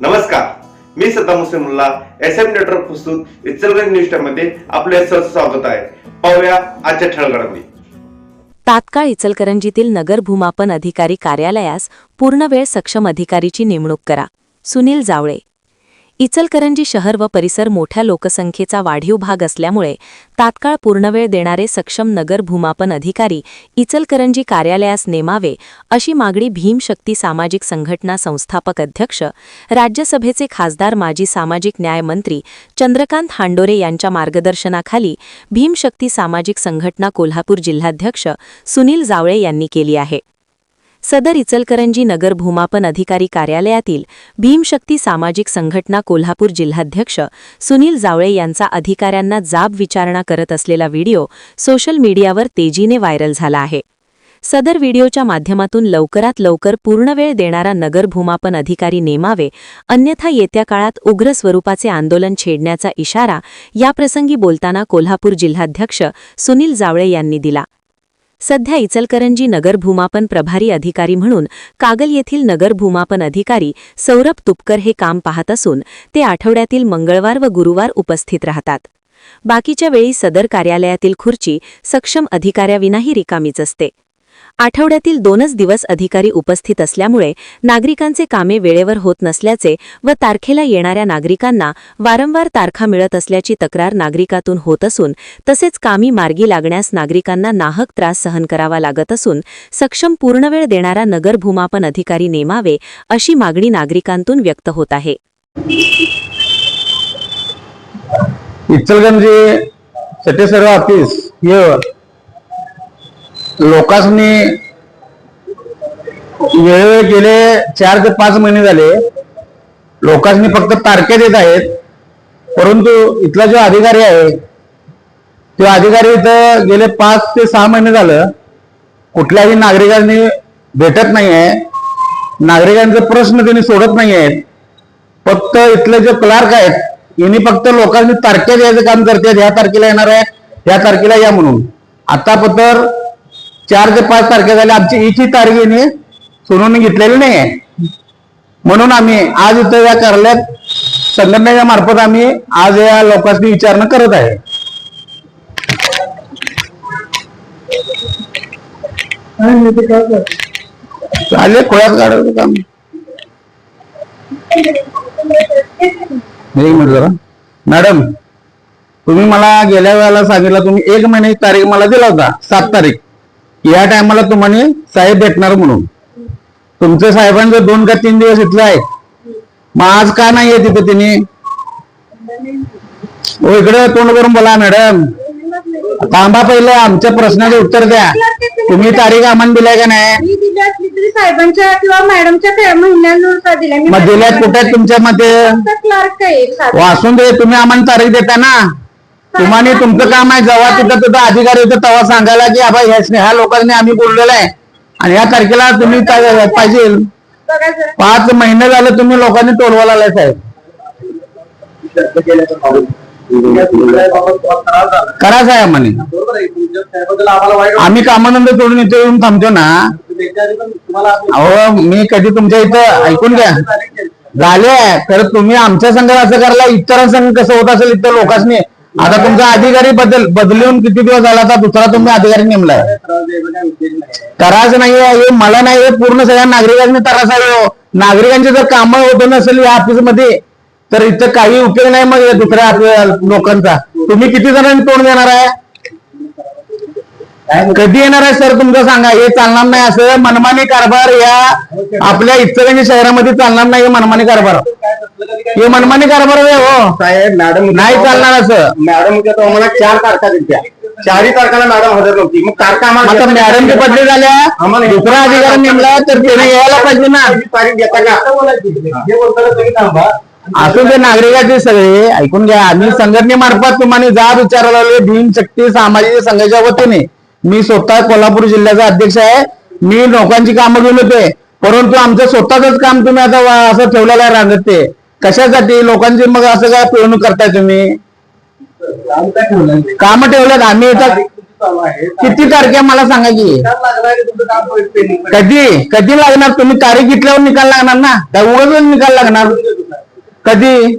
नमस्कार, मी Saddam Hussain Mulla SM network प्रस्तुत Ichalkaranji news time मध्ये आपले सहर्ष स्वागत आहे. पाहूया आजच्या ठळक घडामोडी. तात्काळ इचलकरंजीतील नगर भूमापन अधिकारी कार्यालयास पूर्णवेळ सक्षम अधिकारीची नेमणूक करा. सुनील जावळे. इचलकरंजी शहर व परिसर मोठ्या लोकसंख्येचा वाढीव भाग असल्यामुळे तात्काळ पूर्णवेळ देणारे सक्षम नगर भूमापन अधिकारी इचलकरंजी कार्यालयास नेमावे अशी मागणी भीमशक्ती सामाजिक संघटना संस्थापक अध्यक्ष, राज्यसभेचे खासदार, माजी सामाजिक न्याय मंत्री चंद्रकांत हांडोरे यांच्या मार्गदर्शनाखाली भीमशक्ती सामाजिक संघटना कोल्हापूर जिल्हाध्यक्ष सुनील जावळे यांनी केली आहे. सदर इचलकरंजी नगर भूमापन अधिकारी कार्यालयातील भीमशक्ती सामाजिक संघटना कोल्हापूर जिल्हाध्यक्ष सुनील जावळे यांचा अधिकाऱ्यांना जाब विचारणा करत असलेला व्हिडिओ सोशल मीडियावर तेजीने व्हायरल झाला आहे. सदर व्हिडिओच्या माध्यमातून लवकरात लवकर पूर्णवेळ देणारा नगर भूमापन अधिकारी नेमावे, अन्यथा येत्या काळात उग्र स्वरूपाचे आंदोलन छेडण्याचा इशारा याप्रसंगी बोलताना कोल्हापूर जिल्हाध्यक्ष सुनील जावळे यांनी दिला. सध्या इचलकरंजी नगर भूमापन प्रभारी अधिकारी म्हणून कागल येथील नगर भूमापन अधिकारी सौरभ तुपकर हे काम पाहत असून ते आठवड्यातील मंगळवार व गुरुवार उपस्थित राहतात. बाकीच्या वेळी सदर कार्यालयातील खुर्ची सक्षम अधिकाऱ्याविनाही रिकामीच असते. आठवड्यातील 2च दिवस अधिकारी उपस्थित असल्यामुळे नागरिकांचे कामे वेळेवर होत नसल्याचे व तारखेला येणाऱ्या नागरिकांना वारंवार तारखा मिळत असल्याची तक्रार नागरिकातून होत असून तसेच कामी मार्गी लागण्यास नागरिकांना नाहक त्रास सहन करावा लागत असून सक्षम पूर्णवेळ देणारा नगर भूमापन अधिकारी नेमावे अशी मागणी नागरिकांतून व्यक्त होत आहे. इचलकरंजी सटेसर्व ऑफिस लोकांनी वेळोवेळी गेले 4 ते 5 महिने झाले लोकांनी फक्त तारखे देत आहेत, परंतु इथला जो अधिकारी आहे तो अधिकारी इथं गेले 5 ते 6 महिने झालं कुठल्याही नागरिकांनी भेटत नाही आहे. नागरिकांचे प्रश्न त्यांनी सोडत नाही आहेत. फक्त इथले जे क्लार्क आहेत यांनी फक्त लोकांनी तारखे द्यायचं काम करतात. ह्या तारखेला येणार आहे, ह्या तारखेला या म्हणून. आता पत्र 4 ते 5 तारखे झाल्या, आमची इथी तारीख यांनी सोडून घेतलेली नाही आहे. म्हणून आम्ही आज इथं या कार्यालयात संघटनेच्या मार्फत आम्ही आज या लोकांनी विचारणा करत आहे. चालेल खोळ्यात काढायचं काम. एक मिनिट जरा. मॅडम, तुम्ही मला गेल्या वेळेला सांगितलं, तुम्ही 1 महिन्याची तारीख मला दिला होता, 7 तारीख. या टायमाला तुम्हाला साहेब भेटणार म्हणून. तुमचे साहेबांचं 2 का 3 दिवस इथले आहेत, मग आज का नाही आहे तिथे तिने? इकडे तोंड करून बोला. मॅडम थांबा, पहिलं आमच्या प्रश्नाचं उत्तर द्या. तुम्ही तारीख आम्हाला दिलाय का नाही? साहेबांच्या किंवा मॅडमच्या महिन्यानुसार दिल्या. मग दिल्यात कुठे आहेत तुमच्या मते? वाचून दे. तुम्ही आम्हाला तारीख देता ना. तुम्हाला तुमचं काम आहे जेव्हा तिथं अधिकारी होतं तेव्हा सांगायला की आबा ह्या लोकांनी आम्ही बोललेलं आहे आणि ह्या तारखेला तुम्ही पाहिजे. 5 महिने झाले तुम्ही लोकांनी टोलवायला आलाय साहेब. करा साहेब म्हणे. आम्ही कामानंतर सोडून इथे येऊन थांबतो ना. अहो मी कधी तुमच्या इथं ऐकून घ्या झाले, तर तुम्ही आमच्या संघात असं करायला इतरांसंघ कसं होत असेल इतर लोकांनी. आता तुमचा अधिकारी बदलून किती दिवस झाला, आता दुसरा तुम्ही अधिकारी नेमलाय. त्रास नाहीये हे मला नाही, हे पूर्ण सगळ्या नागरिकांनी त्रास आहे. नागरिकांचे जर कामं होत नसेल या ऑफिसमध्ये तर इथं काही उपयोग नाही मग दुसऱ्या लोकांचा. तुम्ही किती जणांनी तोंड देणार आहे? कधी येणार आहे सर तुमचं सांगा. हे चालणार नाही. असं मनमानी कारभार या आपल्या इचलकरंजी शहरामध्ये चालणार नाही. हे मनमानी कारभार, हे मनमानी कारभार आहे हो साहेब. मॅडम नाही चालणार असं. मॅडम आम्हाला 4 तारखा दिल्या, 4ही तारखेला मॅडम हजर नव्हती. मग तारखा आम्हाला मॅडमचे बदली झाल्या, आम्हाला दुसरा अधिकारी नेमला तर त्याने यायला पाहिजे ना. तारीख घेता का? असं ते नागरिकाचे सगळे ऐकून घ्या. आम्ही संघटनेमार्फत तुम्हाला जाब विचारायला लागले. भीमशक्ती सामाजिक संघाच्या वतीने मी स्वतः कोल्हापूर जिल्ह्याचा अध्यक्ष आहे. मी लोकांची कामं घेऊन होते, परंतु आमचं स्वतःच काम तुम्ही आता असं ठेवलेलं आहे रांगत. ते कशासाठी? लोकांची मग असं काय पिळवणूक करताय तुम्ही? काम ठेवल्यात. आम्ही इथं किती तारखे मला सांगा की कधी लागणार? तुम्ही तारीख घेतल्यावर निकाल लागणार ना, त्या उगाच निकाल लागणार कधी?